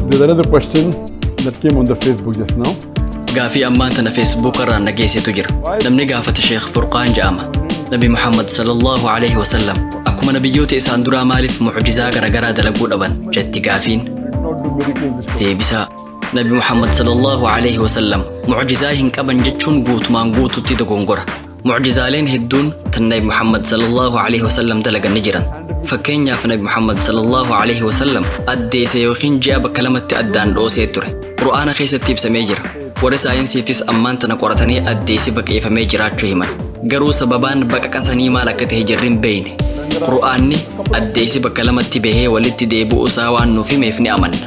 There's another question that came on the Facebook just now. Gaafii ammaan tana Facebook irraan dhageessitu jira. Namni gaafate Sheekh Furqaan jedhama. Nabi Muhammad sallallahu alaihi wasallam akkuma nabiyyoota isaan duraa maaliif mucjizaa garagaraa dalaguu dhaban jetti gaafiin. Deebisaa Nabi Muhammad sallallahu alaihi wasallam mucjizaa hin qaban jechuun guutumaan guututti dogongora. Mucjizaaleen hedduun tan Nabi Muhammad sallallahu alaihi wasallam dalagan ni jiran. Fakkeenyaaf Nabi Muhammad sallallahu alaihi wasallam addeessa yookiin ji'a bakka lamatti addaan dhoosee ture. Qur'aana keessatti ibsamee jira. Warri saayinsiitis ammaan tana qoratanii addeessi baqeeffamee jiraachuu himan. Garuu sababaan baqaqasanii maal akka ta'e jarri hin beekne. Qur'aanni addeessi bakka lamatti bahee walitti deebi'uu isaa waan nuuf himeef ni amanna.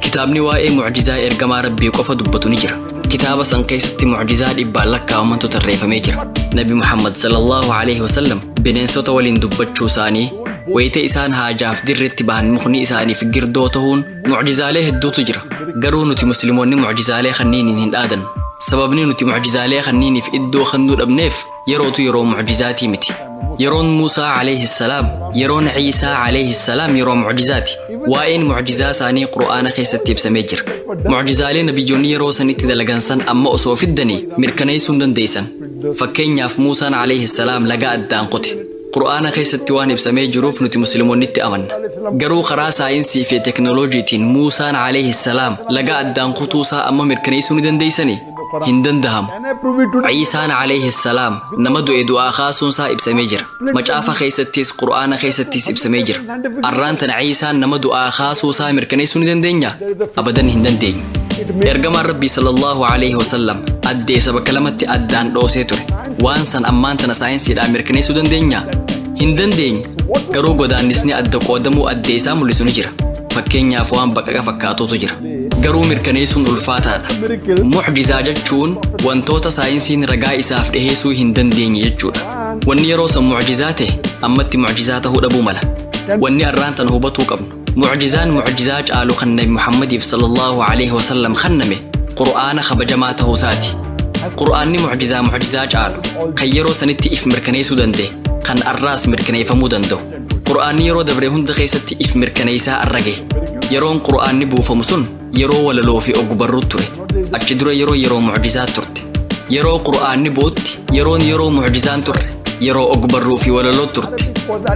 Kitaabni waa'ee mucjizaa ergamaa Rabbii qofa dubbatu ni jira. Kitaaba san keessatti mucjizaa dhibbaan lakkaa'amantu tarreeffamee jira. Nabi Muhammad sallallahu alaihi wasallam bineensota waliin dubbachuu isaanii, wayita isaan haajaaf dirreetti bahan mukni isaaniif girdoo ta'uun mucjizaalee hedduutu jira. Garuu nuti musliimoonni mucjizaalee kanniiniin hin dhaadannu. Sababni nuti mucjizaalee kanniiniif iddoo kennuu dhabneef yerootu yeroo mucjizaatii miti. Yeroon Muusaa alayhi salaam, yeroon Ciisaa alayhi salaam yeroo mucjizaati. Waa'een mucjizaa isaanii Qur'aana keessatti ibsamee jira. Mucjizaalee nabiyyoonni yeroo sanitti dalagan san amma osoo fiddanii mirkaneessuu hin dandeessan. Fakkeenyaaf Muusaan alayhi salaam laga addaan qote. Qur'aana keessatti waan ibsamee jiruuf nuti musliimoonnitti amanna. Garuu karaa saayinsii fi teknooloojiitiin Muusaan alayhi salaam laga addaan qotuusaa amma mirkaneessuu ni dandeessanii? Hin dandahamu. Ciisaan alayhi salaam nama du'e du'aa kaasuunsaa ibsamee jira. Macaafa keessattis Qur'aana keessattis ibsamee jira. Arraan tana Ciisaan nama du'aa kaasuusaa mirkaneessuu ni dandeenya? Abadan hin dandeenyu. Ergamaan Rabbii sallallahu alaihi wasallam addeessa bakka lamatti addaan dhoosee ture. Waan san ammaan tana saayinsiidhaan mirkaneessuu dandeenya? Hin dandeenyu. Garuu godaannisni adda qoodamuu addeessaa mul'isu ni jira. Fakkeenyaaf waan baqaqa fakkaatutu jira. Garuu mirkaneessuun ulfaataadha. Mucjizaa jechuun wantoota saayinsiin ragaa isaaf dhiheessuu hin dandeenye jechuudha. Wanni yeroo san mucjizaa ta'e ammatti mucjizaa ta'uu dhabuu mala. Wanni arraan tan hubatuu qabnu. Mucjizaan mucjizaa caalu kan Nabi Muhammadiif sallallahu alaihi wasallam kenname Qur'aana kabajamaa ta'uusaati. Qur'aanni mucjizaa caalu kan yeroo sanitti if mirkaneessuu danda'e kan arraas mirkaneeffamuu danda'u. Qur'aanni yeroo dabre hunda keessatti if mirkaneessaa arrage. Yeroon Qur'aanni buufamu sun yeroo walaloo fi ogbarruu ture. Achi dura yeroo mucjizaa turte. Yeroo Qur'aanni bu'utti yeroo mucjizaan turre. Yeroo ogbarruu fi walaloo turte.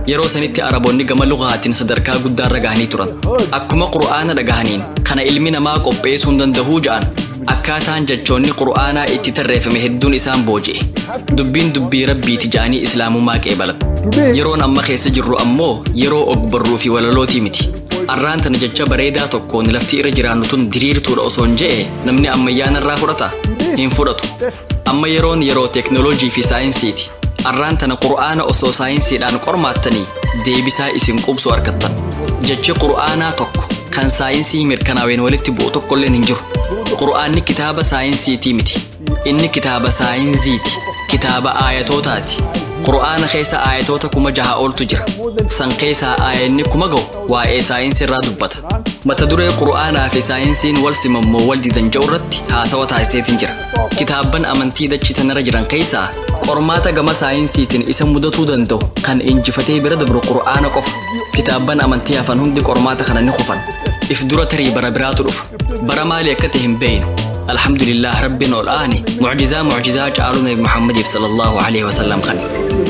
Yeroo sanitti Araboonni gama lugaatiin sadarkaa guddaarra gahanii turan. Akkuma Qur'aana dhagahaniin kana ilmi namaa qopheessuu hin danda'uu ja'an. Akkaataan jechoonni Qur'aanaa itti tarreeffame hedduun isaan booji'e. Dubbiin dubbii Rabbiiti ja'anii Islaamummaa qeebalatu. Yeroon amma keessa jirru ammoo yeroo ogbarruu fi walalootii miti. Arraan tana jecha bareedaa tokkoon lafti irra jiraannu tun diriirtuudha osoo hin je'e namni ammayyaan irraa fudhata? Hin fudhatu. Amma yeroo teknooloojii fi saayinsiiti. Arraan tana Qur'aana osoo saayinsiidhaan qormaattanii deebisaa isin qubsu argattan. Jechi Qur'aanaa tokko kan saayinsii mirkanaaween walitti bu'u tokkolleen hin jiru. Qur'aanni kitaaba saayinsiitii miti. Inni kitaaba saayinsiiti. Kitaaba aayatootaati. Qur'aana keessa aayatoota 6,000 oltu jira. San keessaa aayanni 1,000 waa'ee saayinsii irraa dubbata. Mata duree Qur'aanaa fi saayinsiin wal simammoo wal didan ja'u irratti haasawa taasiseetiin jira. Kitaabban amantii dachii tanarra jiran keessaa qormaata gama saayinsiitiin isa mudatuu danda'u kan injifatee bira dabru Qur'aana qofa. Kitaabban amantii hafan hundi qormaata kana ni kufan. If dura tarii bara biraatu dhufa. Bara maali akka ta'e hin beeknu. Alhamdulillah Rabbiin ol aane mucjizaa caalu Nabi Muhammadiif sallallahu alaihi wasallam kan.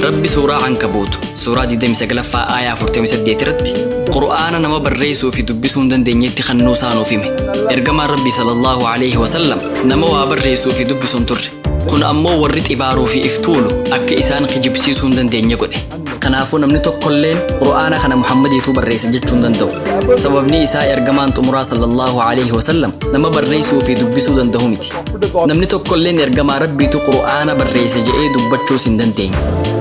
Rabbi suuraa Ankabuut suuraa 29ffaa aayaa 48 irratti Qur'aana nama barreessuu fi dubbisuu hin dandeenyetti kennuu isaa nuuf hime. Ergamaan Rabbi sallallahu alaihi wasallam nama waa barreessuu fi dubbisuu hin turre. Kun ammoo warri xibaaruu fi iftuulu akka isaan kijibsiisuu hin dandeenye godhe. Kanaafuu namni tokkolleen Qur'aana kana Muhammadiitu barreesse jechuu hin danda'u. Sababni isaa ergamaan xumuraa sallallahu alaihi wasallam nama barreessuu fi dubbisuu danda'u miti. Namni tokkolleen ergamaa Rabbiitu Qur'aana barreesse jedhee dubbachuus hin dandeenye.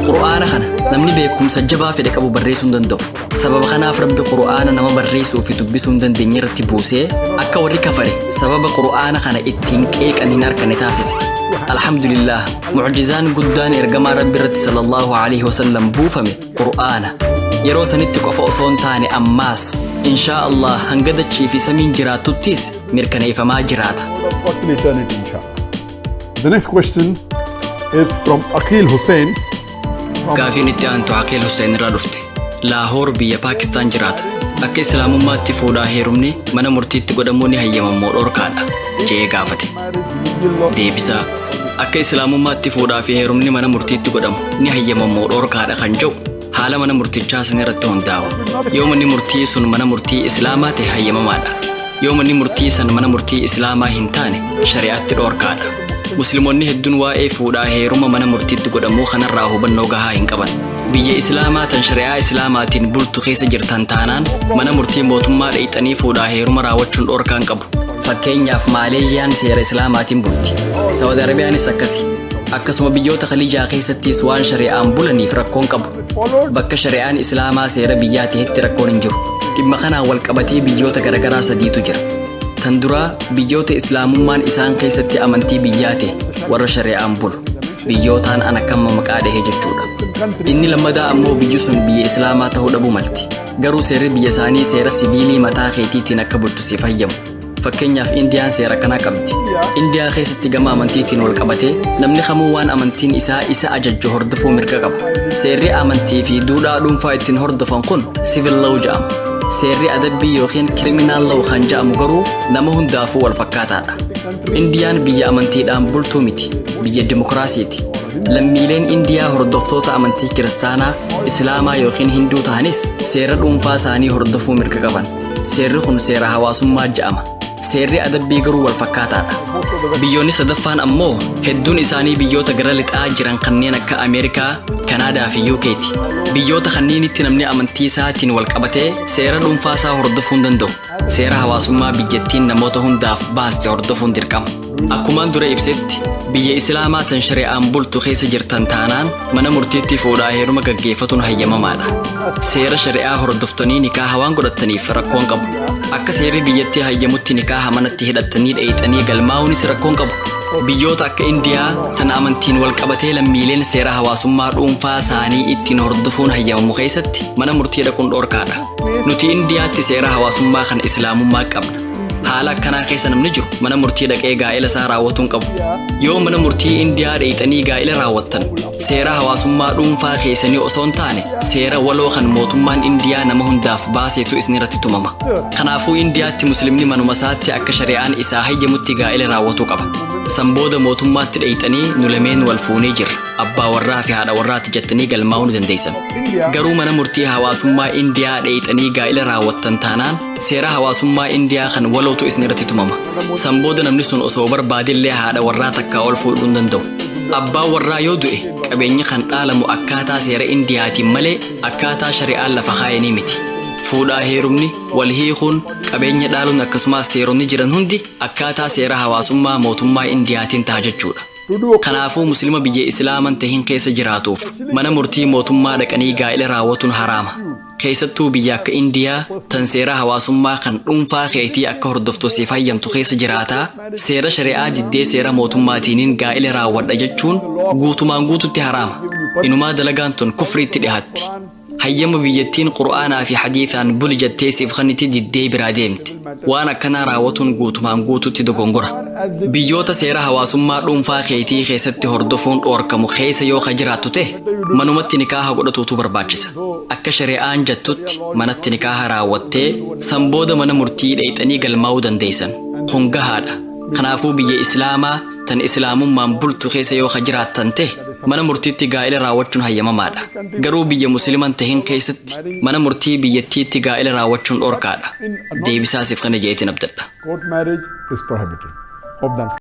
Qur'aana kana namni beekumsa jabaa fedhe qabu barreessuu hin danda'u. Sababa kanaaf Rabbi Qur'aana nama barreessuu fi dubbisuu hin dandeenye irratti buusee akka warri kafare sababa Qur'aana kana ittiin qeeqan hin argine taasise. Alhamdulillah mucjizaan guddaan ergamaa Rabbi irratti sallallahu alaihi wasallam buufame Qur'aana. Yeroo sanitti qofa osoo hin taane ammaas inshaa Allah hanga dachii fi samiin jiraatuttis mirkaneeffamaa jiraata. The next question is from Aqil Hussein. Gaafiin itti aantu Aqil Hussein irraa dhufte. Lahore biyya Pakistan jiraata. akka islaamummaatti fuudhaa heerumni mana murtiitti godhamuun ni hayyamamoo dhorkaadha jee gaafate. Deebisaa akka islaamummaatti fuudhaa fi heerumni mana murtiitti godhamu ni hayyamamoo dhorkaadha kan jedhu haala mana murtichaa san irratti hundaa'a. Yoo manni murtii sun mana murtii islaamaa ta'e hayyamamaadha. Yoo manni murtii san mana murtii islaamaa hin taane shari'aatti dhorkaadha. Musliimonni hedduun waa'ee fuudhaa heeruma mana murtiitti godhamuu kanarraa hubannoo gahaa hin qaban. Biyya islaamaa tan shari'aa islaamaatiin bultu keessa jirtan taanaan mana murtii mootummaa dheeyxanii fuudhaa heeruma raawwachuun dhorkaan qabu. Fakkeenyaaf Maaleeyyaan seera islaamaatiin bulti. Saawud Arabiyaanis akkasi. Akkasuma biyyoota Khaliijaa keessattis waan shari'aan bulaniif rakkoon qabu. Bakka shari'aan islaamaa seera biyyaa ta'etti rakkoon hin jiru. Dhimma kanaan wal qabatee biyyoota garaagaraa sadiitu jira. Tan duraa biyyoota islaamummaan isaan keessatti amantii biyyaa ta'e warra shari'aan bulu. Biyyootaan ana kamma maqaa dhahee jechuudha. Inni lammadaa ammoo biyyi sun biyya islaamaa ta'uu dhabuu malti. Garuu seerri biyya isaanii seera siviilii mataa keetiitiin akka bultu si fayyamu. Fakkeenyaaf Indiyaan seera kanaa qabdi. Indiyaa keessatti gama amantiitiin wal qabatee namni kamuu waan amantiin isaa isa ajajju hordofuu mirga qaba. Seerri amantii fi duudhaa dhuunfaa ittiin hordofan kun civil law jedhama. Seerri adabbii yookiin criminal law kan jedhamu garuu nama hundaafuu wal fakkaataadha. Indiyaan biyya amantiidhaan bultuu miti, biyya dimokiraasiiti. Lammiileen Indiyaa hordoftoota amantii kiristaanaa, islaamaa yookiin hinduu ta'anis seera dhuunfaa isaanii hordofuu mirga qaban. Seerri kun seera hawaasummaa jedhama. Seerri adabbii garuu wal fakkaataadha. Biyyoonni sadaffaan ammoo hedduun isaanii biyyoota gara lixaa jiran kanneen akka Ameerikaa, Kanaadaa fi UK'ti. Biyyoota kanneenitti namni amantii isaatiin wal qabatee seera dhuunfaa isaa hordofuu hin danda'u. Seera hawaasummaa biyyattiin namoota hundaaf baaste hordofuun dirqama. Akkumaan dura ibsetti biyya islaamaa tan shari'aan bultu keessa jirtan taanaan mana murtiitti fuudhaa heeruma gaggeeffatuun hayyamamaadha. Seera shari'aa hordoftanii nikaaha waan godhattaniif rakkoon qabu. Akka seerri biyyattii hayyamutti nikaaha manatti hidhattanii dheeyxanii galmaa'uunis rakkoon qabu. Biyyoota akka Indiyaa tan amantiin wal qabatee lammiileen seera hawaasummaa dhuunfaa isaanii ittiin hordofuun hayyamamu keessatti mana murtii dhaquun dhorkaadha. Nuti Indiyaatti seera hawaasummaa kan islaamummaa qabna. Haala akkanaa keessa namni jiru mana murtii dhaqee gaa'ela isaa raawwatuun qabu. Yoo mana murtii Indiyaa dheeyxanii gaa'ela raawwattan seera hawaasummaa dhuunfaa keessanii osoo hin taane seera waloo kan mootummaan Indiyaa nama hundaaf baaseetu isin irratti tumama. Kanaafuu Indiyaatti muslimni manuma isaatti akka shari'aan isaa hayyamutti gaa'ela raawwatuu qaba. San booda mootummaatti dheeyxanii nu lameen wal fuunee jirra. Abbaa warraa fi haadha warraatti jettanii galmaa'uu ni dandeessan. Garuu mana murtii hawaasummaa Indiyaa dheeyxanii gaa'ela raawwattan taanaan seera hawaasummaa Indiyaa kan walootu isin irratti tumama. San booda namni sun osoo barbaadillee haadha warraa takkaa ol fuudhuu hin danda'u. Abbaan warraa yoo du'e qabeenya kan dhaalamu akkaataa seera Indiyaatiin malee akkaataa shari'aan lafa kaayanii miti. Fuudhaa heerumni wal hiikuun qabeenya dhaaluun akkasumas seeronni jiran hundi akkaataa seera hawaasummaa mootummaa Indiyaatiin ta'a jechuudha. Kanaafuu muslima biyya islaaman tahin keessa jiraatuuf mana murtii mootummaa dhaqanii gaa'ela raawwatuun haraama. Keessattuu biyya akka Indiyaa tan seera hawaasummaa kan dhuunfaa keetii akka hordoftu siif hayyamtu keessa jiraataa seera shari'aa diddee seera mootummaatiiniin gaa'ela raawwadha jechuun guutumaan guututti haraama. Inumaa dalagaan tun kufriitti dhihaatti. Hayyama biyyattiin Qur'aanaa fi hadiisaan buli jettee siif kennite diddee biraa deemti. Waan akkanaa raawwatuun guutumaan guututti dogongora. Biyyoota seera hawaasummaa dhuunfaa keetii keessatti hordofuun dhoorkamu keessa yoo ka jiraattu ta'e manumatti nikaaha godhatuutu barbaachisa. Akka shari'aan jettutti manatti nikaaha raawwattee san booda mana murtii dheeyxanii galmaa'uu dandeessan. Kun gahaadha. Kanaafuu biyya islaamaa tan islaamummaan bultu keessa yoo ka jiraattan ta'e mana murtiitti gaa'ela raawwachuun hayyamamaadha. Garuu biyya musliman tahin keessatti mana murtii biyyattiitti gaa'ela raawwachuun dhorkaadha. Deebisaasiif kana jeetiin abdadha. Court marriage is prohibited. Hope that's